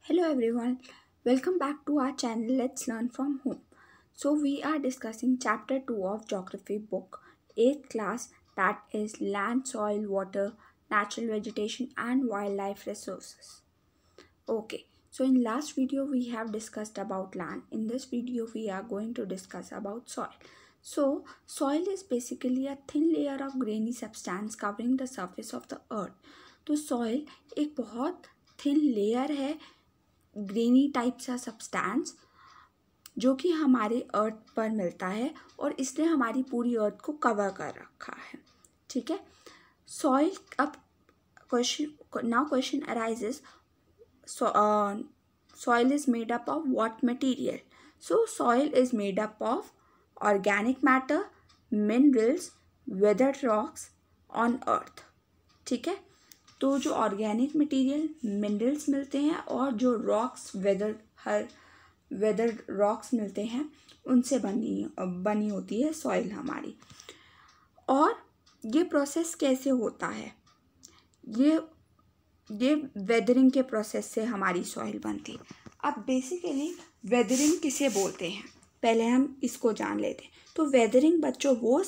Hello everyone, welcome back to our channel Let's Learn from Home. So we are discussing chapter 2 of geography book 8th class, that is land, soil, water, natural vegetation and wildlife resources. Okay, so in last video we have discussed about land. In this video we are going to discuss about soil. So soil is basically a thin layer of grainy substance covering the surface of the earth. तो soil एक बहुत thin layer है, granny type सा substance जो कि हमारे अर्थ पर मिलता है और इसने हमारी पूरी अर्थ को कवर कर रखा है. ठीक है. सॉइल, अब question arises, soil is made up of what material? So soil is made up of organic matter, minerals, weathered rocks on earth. ठीक है. तो जो ऑर्गेनिक मटेरियल, मिनरल्स मिलते हैं और जो रॉक्स, वेदर रॉक्स मिलते हैं उनसे बनी होती है सॉइल हमारी. और ये प्रोसेस कैसे होता है? ये वेदरिंग के प्रोसेस से हमारी सॉइल बनती है. अब बेसिकली वेदरिंग किसे बोलते हैं, पहले हम इसको जान लेते हैं. तो वेदरिंग बच्चों वो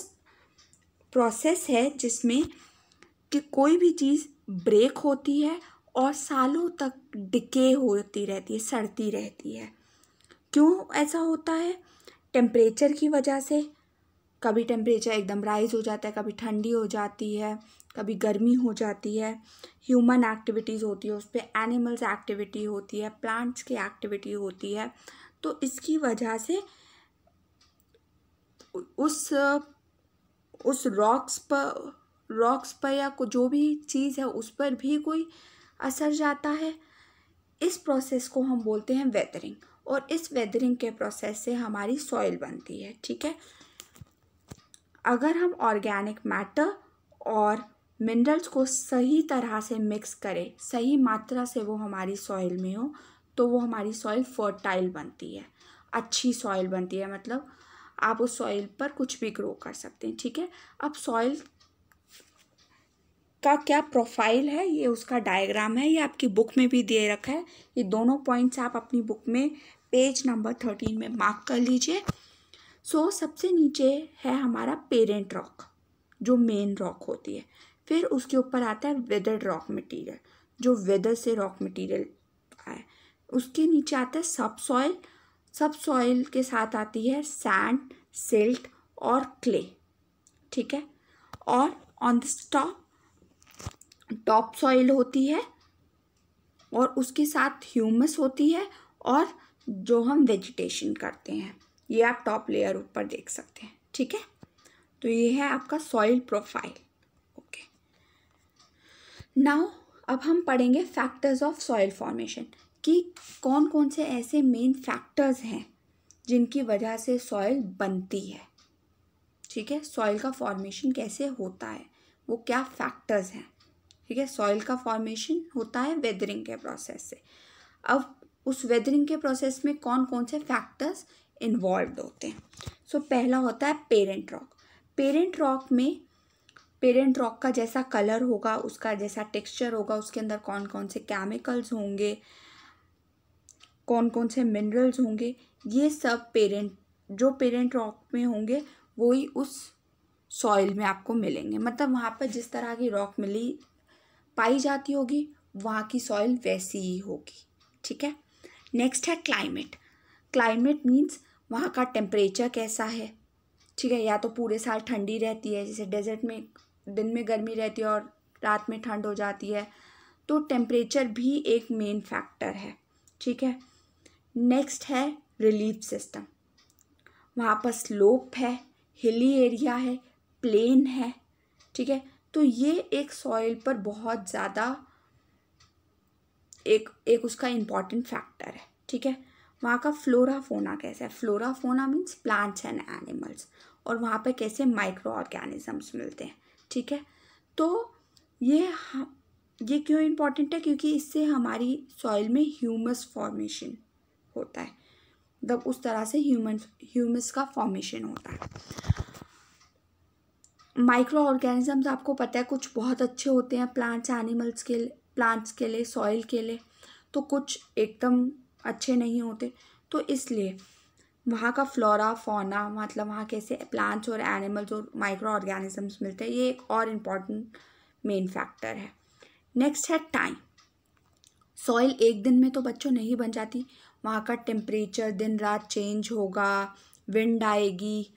प्रोसेस है जिसमें कि कोई भी चीज़ ब्रेक होती है और सालों तक डिके होती रहती है, सड़ती रहती है. क्यों ऐसा होता है? टेम्परेचर की वजह से. कभी टेम्परेचर एकदम राइज हो जाता है, कभी ठंडी हो जाती है, कभी गर्मी हो जाती है. ह्यूमन एक्टिविटीज़ होती है उस पर, एनिमल्स एक्टिविटी होती है, प्लांट्स की एक्टिविटी होती है. तो इसकी वजह से उस रॉक्स पर या जो भी चीज़ है उस पर भी कोई असर जाता है. इस प्रोसेस को हम बोलते हैं वेदरिंग. और इस वेदरिंग के प्रोसेस से हमारी सॉइल बनती है. ठीक है. अगर हम ऑर्गेनिक मैटर और मिनरल्स को सही तरह से मिक्स करें, सही मात्रा से वो हमारी सॉइल में हो, तो वो हमारी सॉइल फर्टाइल बनती है, अच्छी सॉइल बनती है. मतलब आप उस सॉइल पर कुछ भी ग्रो कर सकते हैं. ठीक है. अब सॉइल का क्या प्रोफाइल है, ये उसका डायग्राम है, ये आपकी बुक में भी दे रखा है. ये दोनों पॉइंट्स आप अपनी बुक में पेज नंबर 13 में मार्क कर लीजिए. सो सबसे नीचे है हमारा पेरेंट रॉक, जो मेन रॉक होती है. फिर उसके ऊपर आता है वेदर्ड रॉक मटेरियल, जो वेदर से रॉक मटेरियल है. उसके नीचे आता है सब सॉइल. सब सॉइल के साथ आती है सैंड, सिल्ट और क्ले. ठीक है. और ऑन द टॉप सॉइल होती है और उसके साथ ह्यूमस होती है और जो हम वेजिटेशन करते हैं, ये आप टॉप लेयर ऊपर देख सकते हैं. ठीक है. तो ये है आपका सॉइल प्रोफाइल. ओके. नाउ अब हम पढ़ेंगे फैक्टर्स ऑफ सॉइल फॉर्मेशन, कि कौन कौन से ऐसे मेन फैक्टर्स हैं जिनकी वजह से सॉइल बनती है. ठीक है. सॉइल का फॉर्मेशन कैसे होता है, वो क्या फैक्टर्स हैं. ठीक है. सॉइल का फॉर्मेशन होता है वेदरिंग के प्रोसेस से. अब उस वेदरिंग के प्रोसेस में कौन कौन से फैक्टर्स इन्वॉल्व होते हैं. सो पहला होता है पेरेंट रॉक. पेरेंट रॉक का जैसा कलर होगा, उसका जैसा टेक्सचर होगा, उसके अंदर कौन कौन से केमिकल्स होंगे, कौन कौन से मिनरल्स होंगे, ये सब पेरेंट रॉक में होंगे वही उस सॉइल में आपको मिलेंगे. मतलब वहाँ पर जिस तरह की रॉक पाई जाती होगी, वहाँ की सॉइल वैसी ही होगी. ठीक है. नेक्स्ट है क्लाइमेट. क्लाइमेट मीन्स वहाँ का टेम्परेचर कैसा है. ठीक है. या तो पूरे साल ठंडी रहती है, जैसे डेजर्ट में दिन में गर्मी रहती है और रात में ठंड हो जाती है, तो टेम्परेचर भी एक मेन फैक्टर है. ठीक है. नेक्स्ट है रिलीफ सिस्टम. वहाँ पर स्लोप है, हिली एरिया है, प्लेन है. ठीक है. तो ये एक सॉइल पर बहुत ज़्यादा एक उसका इम्पॉर्टेंट फैक्टर है. ठीक है. वहाँ का फ्लोरा फोना कैसा है. Flora fauna means plants and animals, और वहाँ पे कैसे माइक्रो ऑर्गेनिजम्स मिलते हैं. ठीक है. तो ये क्यों इम्पॉर्टेंट है, क्योंकि इससे हमारी सॉइल में ह्यूमस फॉर्मेशन होता है. मतलब उस तरह से ह्यूमस का फॉर्मेशन होता है. माइक्रो ऑर्गेनिजम्स आपको पता है कुछ बहुत अच्छे होते हैं प्लांट्स के लिए, सॉइल के लिए. तो कुछ एकदम अच्छे नहीं होते। तो इसलिए वहाँ का फ्लोरा फौना, मतलब वहाँ कैसे प्लांट्स और एनिमल्स और माइक्रो ऑर्गेनिजम्स मिलते हैं, ये एक और इम्पॉर्टेंट मेन फैक्टर है। नेक्स्ट है टाइम। सॉइल एक दिन में तो बच्चों नहीं बन जाती, वहाँ का टेम्परेचर दिन रात चेंज होगा, विंड आएगी,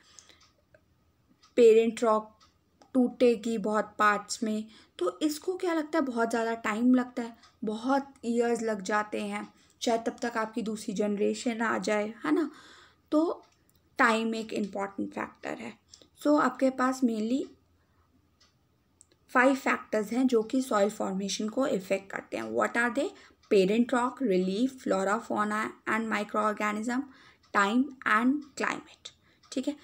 पेरेंट रॉक टूटेगी बहुत पार्ट्स में, तो इसको क्या लगता है बहुत ज़्यादा टाइम लगता है, बहुत ईयर्स लग जाते हैं, शायद तब तक आपकी दूसरी जनरेशन आ जाए, है ना। तो टाइम एक इम्पॉर्टेंट फैक्टर है। सो आपके पास मेनली 5 फैक्टर्स हैं जो कि सॉइल फॉर्मेशन को इफेक्ट करते हैं। What are they? Parent rock, relief, flora fauna and micro organism, time and climate. ठीक है।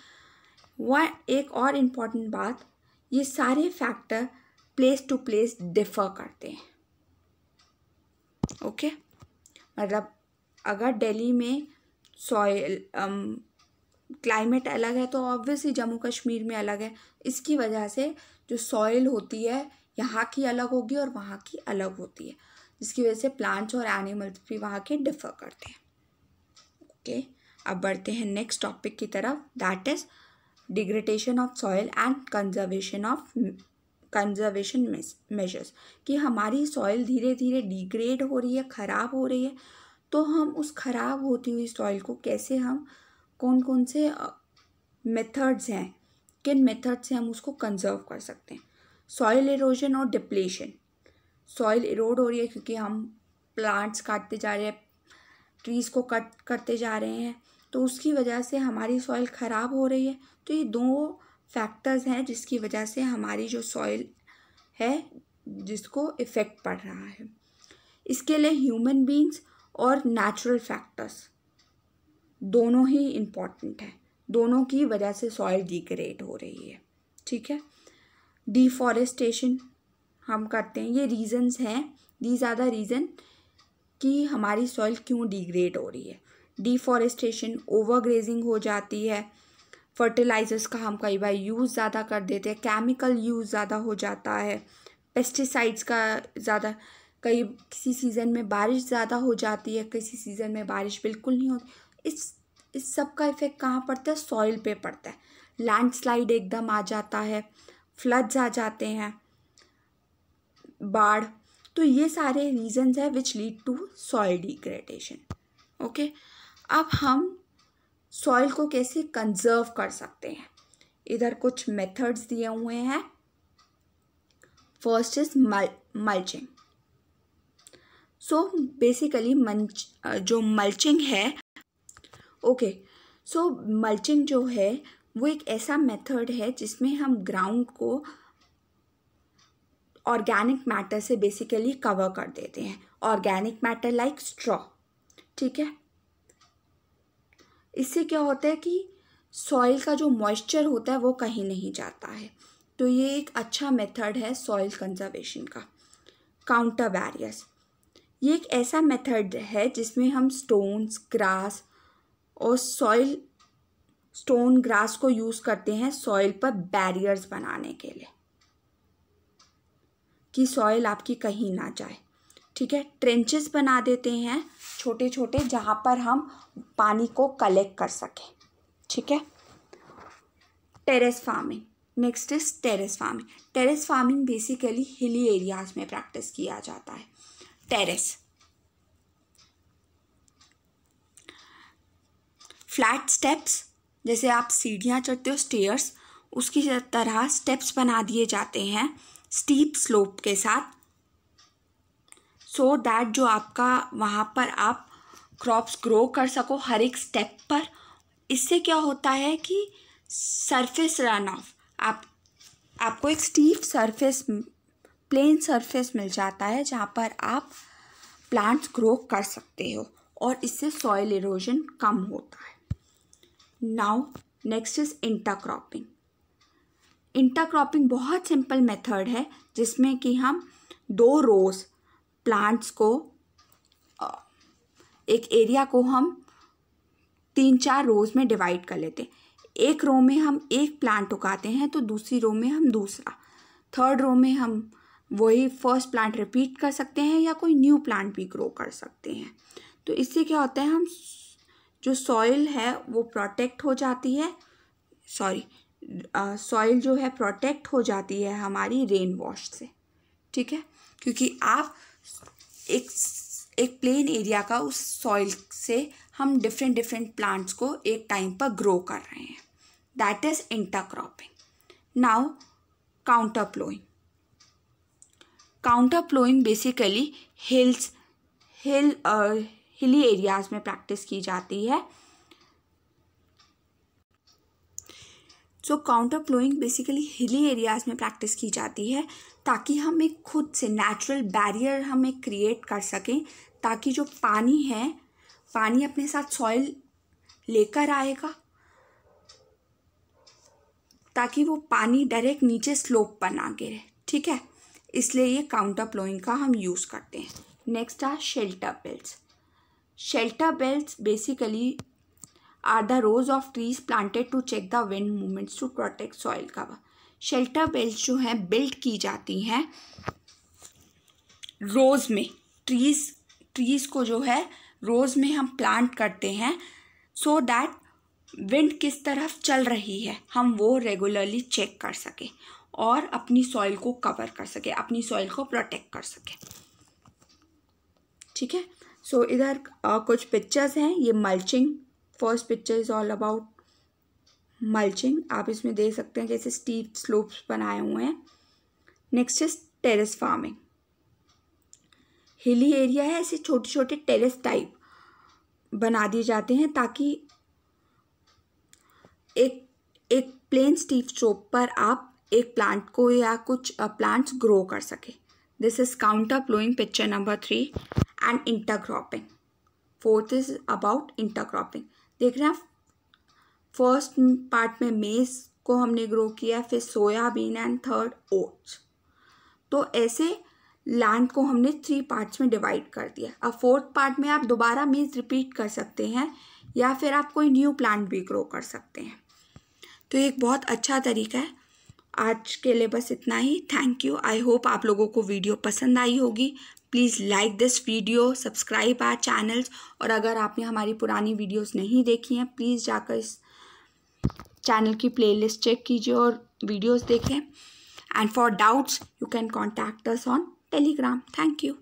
एक और इम्पॉर्टेंट बात, ये सारे factor place to place differ करते हैं। ओके मतलब अगर दिल्ली में सॉइल क्लाइमेट अलग है तो ऑब्वियसली जम्मू कश्मीर में अलग है। इसकी वजह से जो सॉइल होती है यहाँ की अलग होगी और वहाँ की अलग होती है, जिसकी वजह से प्लांट्स और एनिमल्स भी वहाँ के डिफर करते हैं। ओके अब बढ़ते हैं नेक्स्ट टॉपिक की तरफ, that is degradation of soil and conservation measures. कि हमारी सॉइल धीरे धीरे डिग्रेड हो रही है, ख़राब हो रही है, तो हम उस ख़राब होती हुई सॉइल को कैसे, हम कौन कौन से मेथड्स हैं, किन मेथड से हम उसको कंजर्व कर सकते हैं। सॉइल इरोजन और डिप्लेशन। सॉइल इरोड हो रही है क्योंकि हम प्लांट्स काटते जा रहे हैं, ट्रीज़ को कट करते जा रहे हैं, तो उसकी वजह से हमारी सॉइल ख़राब हो रही है। तो ये 2 फैक्टर्स हैं जिसकी वजह से हमारी जो सॉइल है जिसको इफ़ेक्ट पड़ रहा है। इसके लिए ह्यूमन बीइंग्स और नेचुरल फैक्टर्स दोनों ही इम्पॉर्टेंट है, दोनों की वजह से सॉइल डिग्रेड हो रही है। ठीक है। डिफॉरेस्टेशन हम करते हैं, ये रीजंस हैं, दीज आर द रीज़न कि हमारी सॉइल क्यों डिग्रेड हो रही है। डिफॉरेस्टेशन, ओवरग्रेजिंग हो जाती है, फर्टिलाइजर्स का हम कई बार यूज़ ज़्यादा कर देते हैं, केमिकल यूज़ ज़्यादा हो जाता है, पेस्टिसाइड्स का ज़्यादा, किसी सीज़न में बारिश ज़्यादा हो जाती है, किसी सीज़न में बारिश बिल्कुल नहीं होती। इस सब का इफ़ेक्ट कहाँ पड़ता है? सॉइल पे पड़ता है। लैंडस्लाइड एकदम आ जाता है, फ्लड्स आ जाते हैं, बाढ़, तो ये सारे रीजंस हैं which lead to soil degradation. Okay अब हम सॉइल को कैसे कंजर्व कर सकते हैं, इधर कुछ मेथड्स दिए हुए हैं। First is mulching. So basically जो मल्चिंग है, ओके सो मल्चिंग जो है वो एक ऐसा मेथड है जिसमें हम ग्राउंड को ऑर्गेनिक मैटर से बेसिकली कवर कर देते हैं, ऑर्गेनिक मैटर लाइक स्ट्रॉ। ठीक है। इससे क्या होता है कि सॉइल का जो मॉइस्चर होता है वो कहीं नहीं जाता है, तो ये एक अच्छा मेथड है सॉइल कंजर्वेशन का। काउंटर बैरियर्स, ये एक ऐसा मेथड है जिसमें हम स्टोन्स, ग्रास और स्टोन ग्रास को यूज़ करते हैं सॉइल पर बैरियर्स बनाने के लिए, कि सॉइल आपकी कहीं ना जाए। ठीक है। ट्रेंचेस बना देते हैं छोटे छोटे, जहाँ पर हम पानी को कलेक्ट कर सकें। ठीक है। Terrace farming, next is terrace farming. Terrace farming basically hilly areas में प्रैक्टिस किया जाता है। टेरेस, फ्लैट स्टेप्स, जैसे आप सीढ़ियाँ चढ़ते हो स्टेयर्स, उसकी तरह स्टेप्स बना दिए जाते हैं स्टीप स्लोप के साथ, सो दैट जो आपका वहाँ पर आप क्रॉप्स ग्रो कर सको हर एक स्टेप पर। इससे क्या होता है कि सरफेस रन ऑफ, आपको एक स्टीप सरफेस, प्लेन सरफेस मिल जाता है जहाँ पर आप प्लांट्स ग्रो कर सकते हो, और इससे सॉइल इरोजन कम होता है। Now next is intercropping. Intercropping बहुत सिंपल मेथड है जिसमें कि हम 2 रोज प्लांट्स को, एक एरिया को हम 3-4 रोज में डिवाइड कर लेते हैं। एक रो में हम एक प्लांट उगाते हैं तो दूसरी रो में हम दूसरा, थर्ड रो में हम वही फर्स्ट प्लांट रिपीट कर सकते हैं या कोई न्यू प्लांट भी ग्रो कर सकते हैं। तो इससे क्या होता है, हम जो सॉइल है वो प्रोटेक्ट हो जाती है, सॉइल जो है प्रोटेक्ट हो जाती है हमारी रेन वॉश से, ठीक है, क्योंकि आप एक प्लेन एरिया का उस सॉइल से हम डिफरेंट प्लांट्स को एक टाइम पर ग्रो कर रहे हैं, that is intercropping. Now counter ploughing. Counter ploughing basically hilly areas में प्रैक्टिस की जाती है। Counter ploughing basically hilly areas में प्रैक्टिस की जाती है ताकि हम एक खुद से नेचुरल बैरियर हम एक क्रिएट कर सकें, ताकि जो पानी है, पानी अपने साथ सॉइल लेकर आएगा, ताकि वो पानी डायरेक्ट नीचे स्लोप पर ना गिरे, ठीक है। इसलिए ये काउंटर प्लोइंग का हम यूज़ करते हैं। Next are shelter belts. Shelter belts basically are the rows of trees planted to check the wind movements to protect soil cover। Shelter belt जो हैं बिल्ड की जाती हैं रोज़ में, ट्रीज़ को जो है रोज़ में हम प्लांट करते हैं सो दैट विंड किस तरफ चल रही है हम वो रेगुलरली चेक कर सकें और अपनी सॉइल को कवर कर सकें, अपनी सॉइल को प्रोटेक्ट कर सकें, ठीक है। सो इधर कुछ पिक्चर्स हैं। ये mulching, first picture is all about mulching. आप इसमें देख सकते हैं कैसे स्टीप स्लोप्स बनाए हुए हैं। Next is terrace farming. Hilly area है, ऐसे छोटे छोटे टेरेस टाइप बना दिए जाते हैं ताकि एक प्लेन स्टीप स्लोप पर आप एक प्लांट को या कुछ प्लांट्स ग्रो कर सके। This is counter ploughing picture number 3 and intercropping. Fourth is about intercropping. देख रहे हैं, फर्स्ट पार्ट में मेज को हमने ग्रो किया, फिर सोयाबीन एंड थर्ड ओट्स। तो ऐसे लैंड को हमने 3 पार्ट्स में डिवाइड कर दिया। अब फोर्थ पार्ट में आप दोबारा मेज रिपीट कर सकते हैं या फिर आप कोई न्यू प्लांट भी ग्रो कर सकते हैं। तो एक बहुत अच्छा तरीका है। आज के लिए बस इतना ही। Thank you. आई होप आप लोगों को वीडियो पसंद आई होगी। Please like this video, subscribe our channels, और अगर आपने हमारी पुरानी वीडियोस नहीं देखी हैं प्लीज़ जाकर इस चैनल की प्लेलिस्ट चेक कीजिए और वीडियोस देखें। And for doubts you can contact us on Telegram. Thank you.